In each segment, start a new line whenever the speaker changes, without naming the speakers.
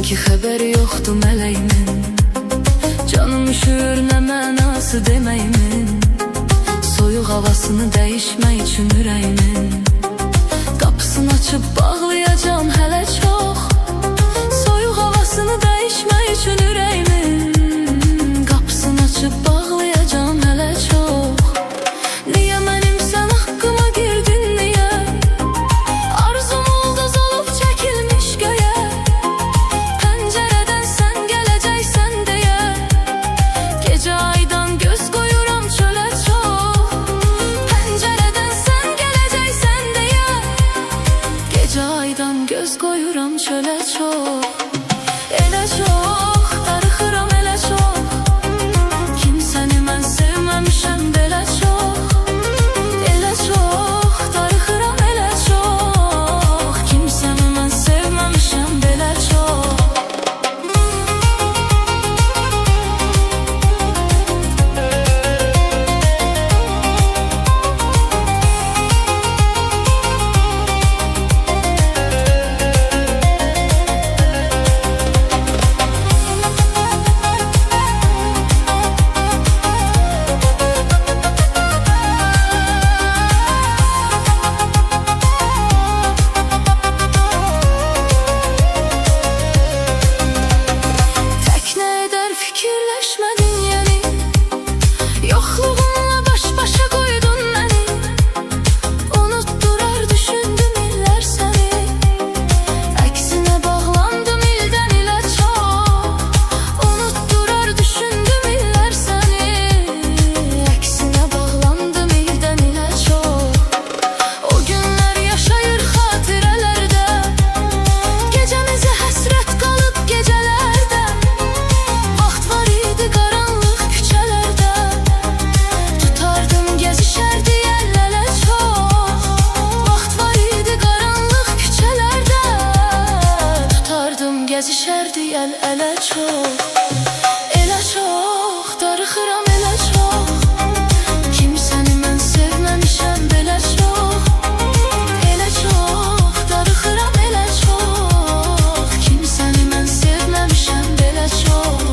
Sanki xəbəri yoxdur mələyimin. Canım üşür, nə mənası deməyimin. Soyuq havasını dəyişmək üçün ürəyimin. Qapısını açıb bağlayacağım hələ çox. Soyuq havasını dəyişmək üçün ürəyimin. Qapısını açıb bağlayacağım hələ çox. Niyə mənim sən haqqıma girdin, niyə? Arzum ulduz olub çəkilmiş göyə. Pəncərədən sən gələcəksən deyə. Gecə aydan göz qoyuram çölə çox. Pəncərədən sən gələcəksən deyə. Gecə aydan göz qoyuram çölə çox. Elə çox darıxıram, elə çox. Kimsəni mən sevməmişəm belə çox. Elə çox darıxıram, elə çox. Kimsəni mən sevməmişəm belə çox. Fikirləşmədin yeni. Yoxluğunla baş-başa qoydun məni. Unutdurar düşündüm illər səni. Əksinə bağlandım ildən ilə çox. Unutdurar düşündüm illər səni. Əksinə bağlandım ildən ilə çox. O günlər yaşayır xatirələrdə. Gecəmizə həsrət qalıb gecələrdə. Vaxt var idi qaranlıq küçələrdə. Tutardım gəzişərdi əllələ çox. Vaxt var idi qaranlıq küçələrdə. Tutardım gəzişərdi əl-ələ çox. Elə çox darıxıram, elə çox. Kimsəni mən sevməmişəm belə çox. Elə çox darıxıram, elə çox. Kimsəni mən sevməmişəm belə çox.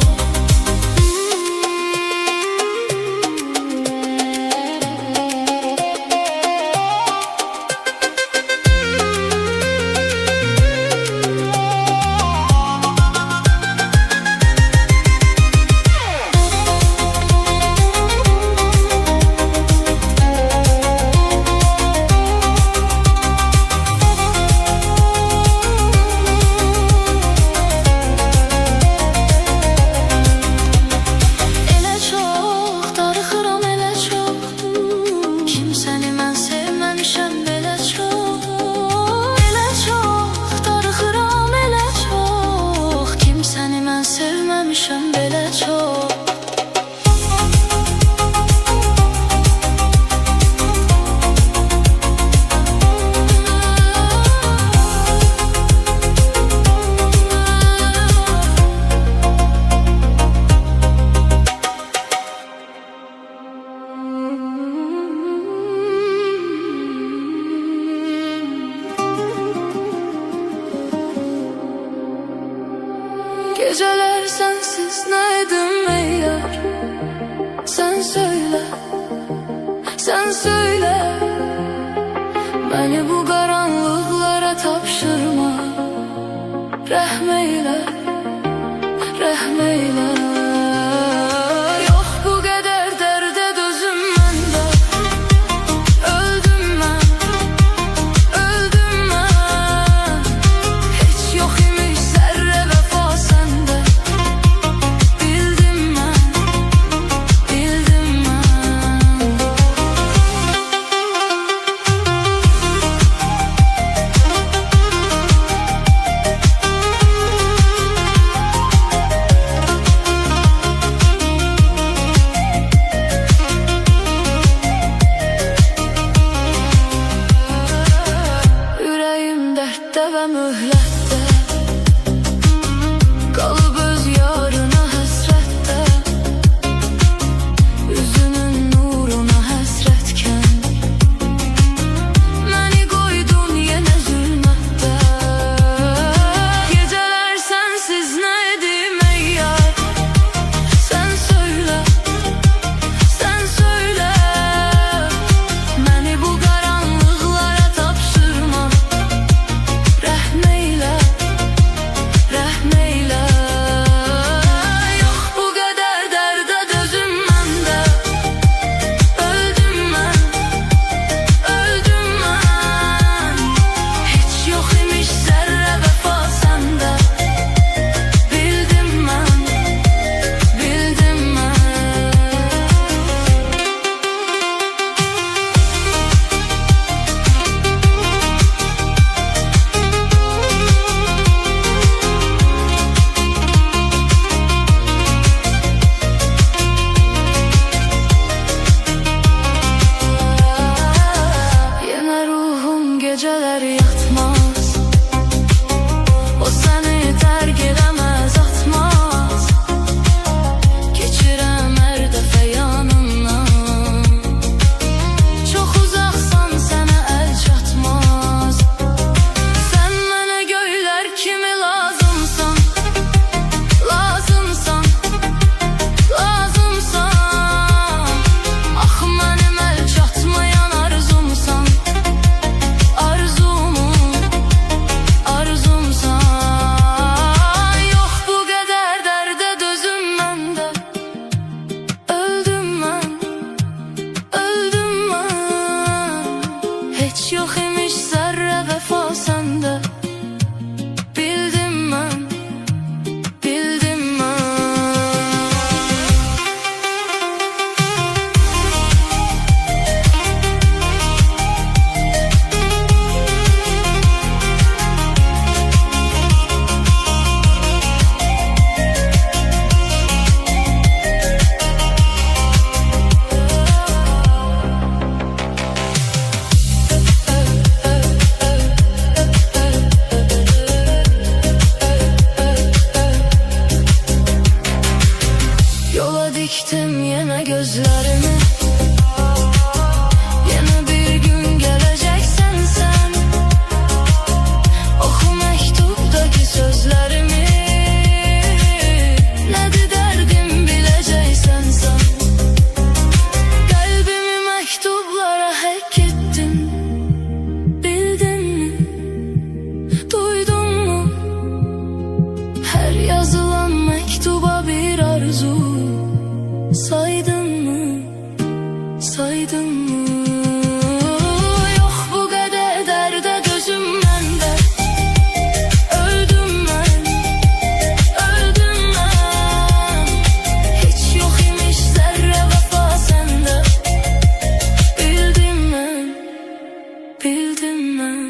Elə çox darıxıram, elə çox. Kimsəni mən sevməmişəm belə çox. Elə çox darıxıram, elə çox. Kimsəni mən sevməmişəm belə çox. Geceler sensiz neydim meğer? Sen söyle, sen söyle. Beni bu karanlıklara tapşırma. Rəhm eyle, rəhm eyle. Yok bu kadar derde dözüm məndə. Öldüm mən, öldüm mən. Heç yok imiş zərrə vəfa səndə. Bildim mən, bildim mən. Ürəyim dərddə və möhlətdə. Qalıb öz yarına həsrətdə. Üzünün nuruna həsrətkən. Məni qoydun yenə zülmətdə. Gecələr sənsiz yatmaz. O səni tərk edəməz, atmaz. Keçirəm hər dəfə yanından. Çox uzaqsan, sənə əl çatmaz. Sən mənə göylər kimi lazımsan, lazımsan, lazımsan. Axı mənim əl çatmayan arzumsan, arzumun, arzumsan. Yox bu qədər dərdə dözüm məndə. Öldüm mən, öldüm mən. Heç yox imiş zərrə vəfa səndə. Bildim mən, bildim mən. Yola diktim yenə gözlərimi. Yenə bir gün gələcəksən sən. Oxu məktubdakı sözlərimi. Nədir dərdim biləcəksən sən. Qəlbimi məktublara həkk etdin. Bildinmi? Duydunmu? Hər yazılan məktuba bir arzu. Saydın mı? Saydın mı? Yox bu qədər dərdə dözüm məndə. Öldüm mən, öldüm mən. Heç yox imiş zərrə vəfa səndə. Bildim mən, bildim mən.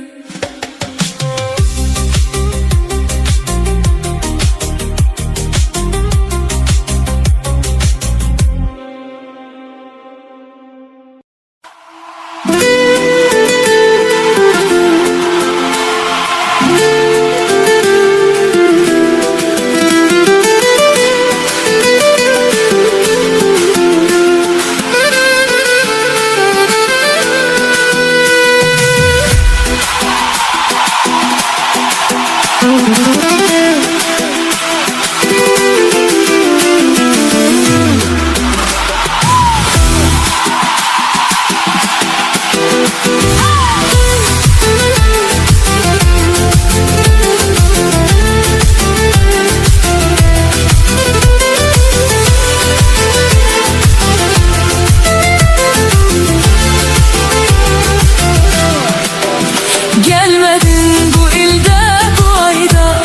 Gelmedin bu ilde, bu ayda.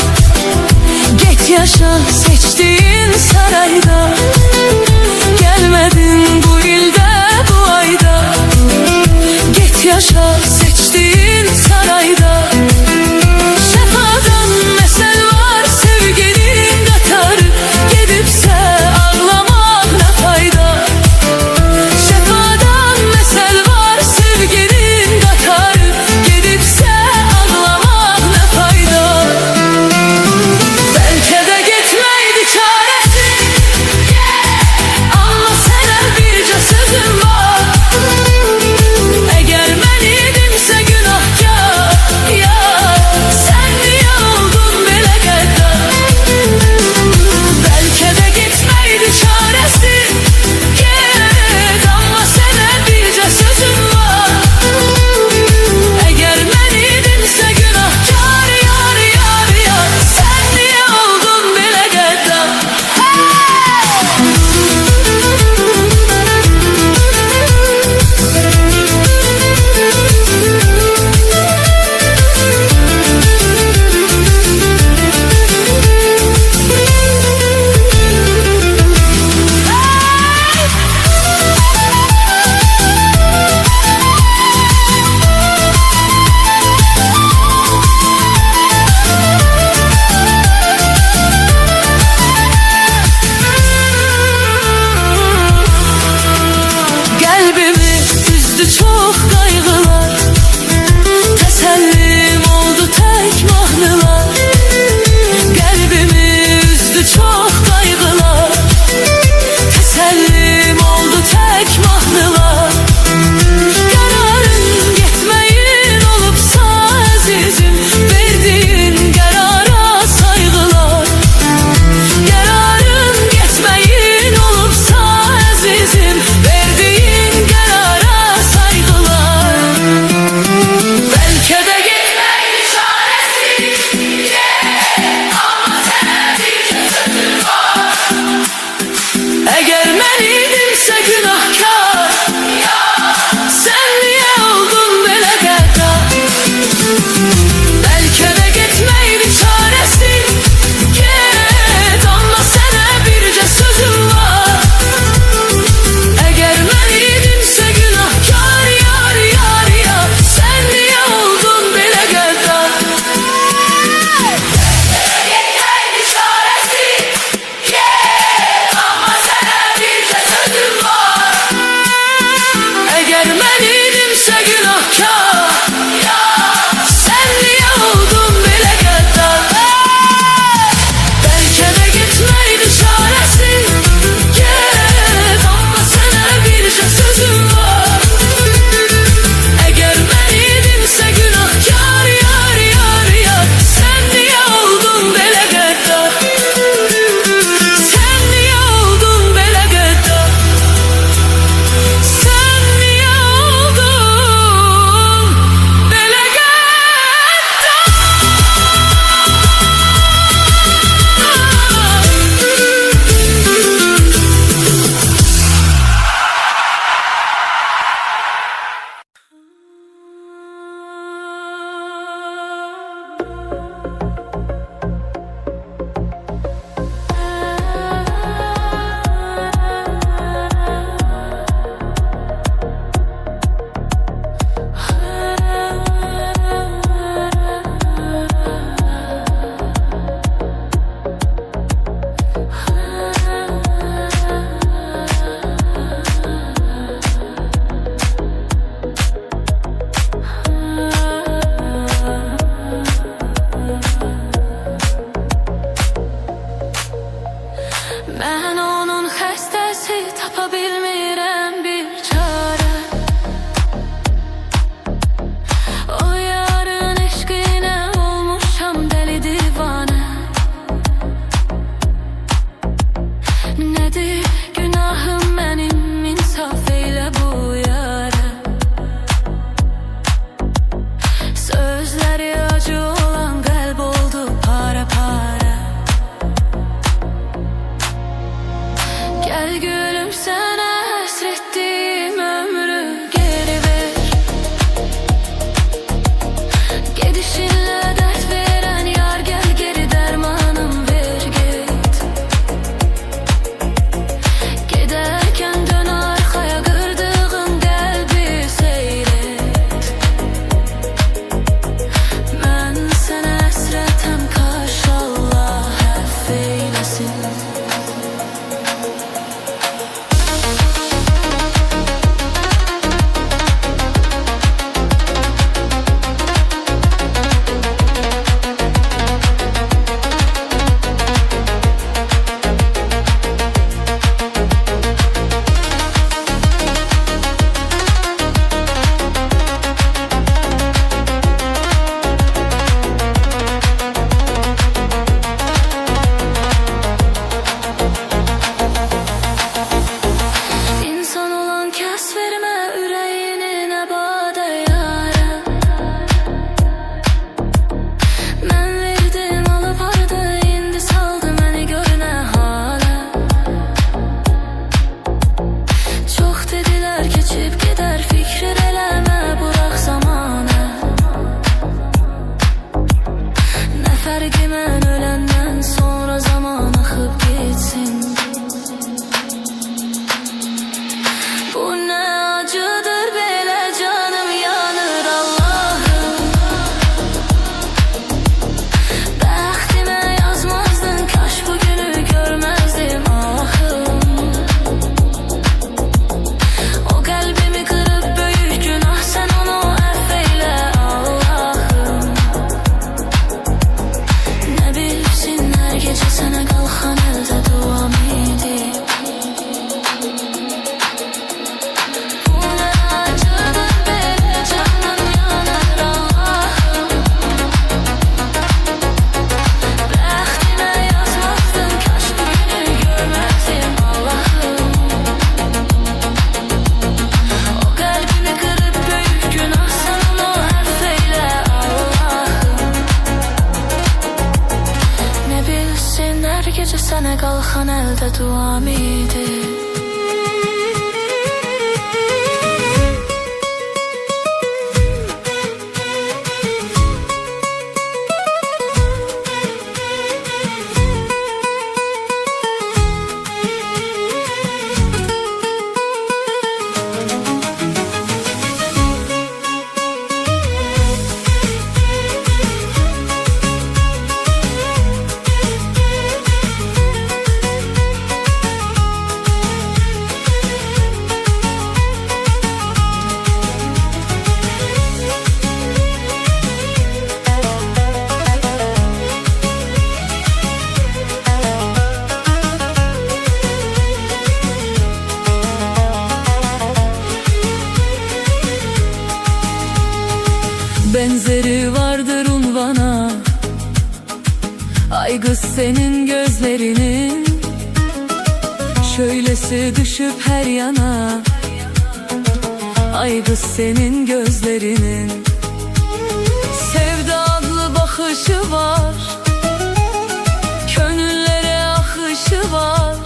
Git yaşa seçtiğin sarayda. Gelmedin bu ilde, bu ayda. Git yaşa seçtiğin sarayda. Şefadan mesel var sevginin katarı. Gidipse ağlamak ne fayda. Şefadan mesel var sevginin katarı. Gidipse ağlamak ne fayda. Belki de gitmeydi çaresi. Fərqi mən öləndən sonra zaman axıb getsin. Bu nə acıdır belə, canım yanır Allahım. Bəxtimə yazmazdın, kaş bu günü görməzdim ahım. O qəlbimi qırıb böyük günah, sən onu əfv eylə Allahım. Nə bilsin hər gecə sənə qalxan əldə duam edib. Bu nə acıdır belə, canım yanır Allahım. Bəxtimə yazmazdın, kaş bu günü görməzdim Allahım. O qəlbimi qırıb böyük günah, sən onu əfv eylə Allahım. Nə bilsin hər gecə sənə qalxan əldə duam edib. Benzeri vardır unvana, ay kız senin gözlerinin. Şöylesi düşüp her yana, ay kız senin gözlerinin. Sevda adlı bakışı var, gönüllere akışı var.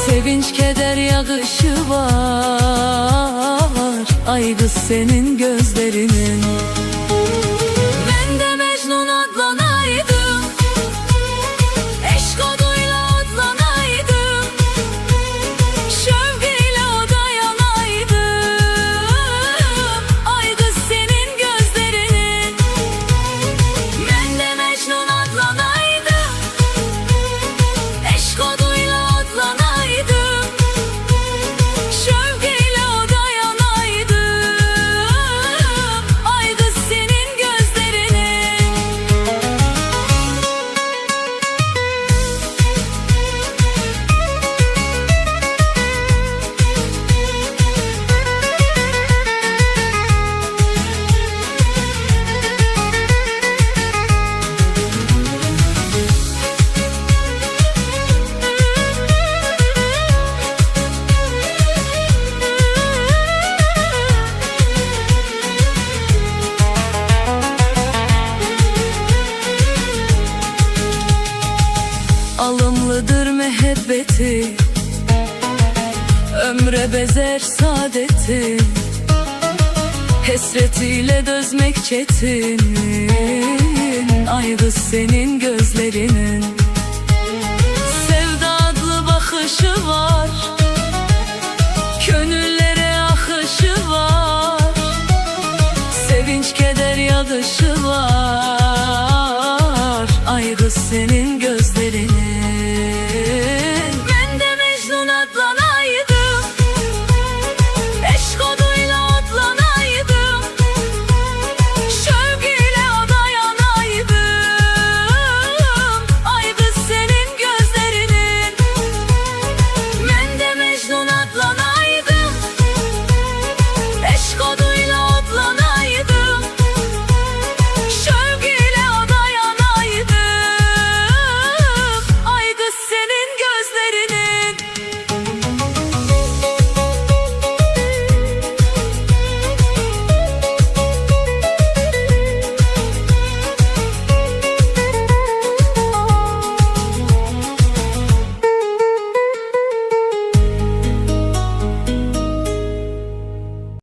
Sevinç keder yağışı var, ay kız senin gözlerinin. Ben de Mecnun adlanaydım, eşk adıyla adlanaydım. Şevkiyle o da yanaydım, ay kız senin gözlerinin. Ben de Mecnun adlanaydım, eşk adıyla adlanaydım. Şevkiyle o da yanaydım, ay kız senin gözlerinin. Alımlıdır mehabbeti, ömre bezer saadeti. Hesretiyle dözmek çetin, ay kız senin gözlerinin. Sevda adlı bakışı var, gönüllere akışı var. Sevinç keder yağışı var, ay kız senin gözlerinin.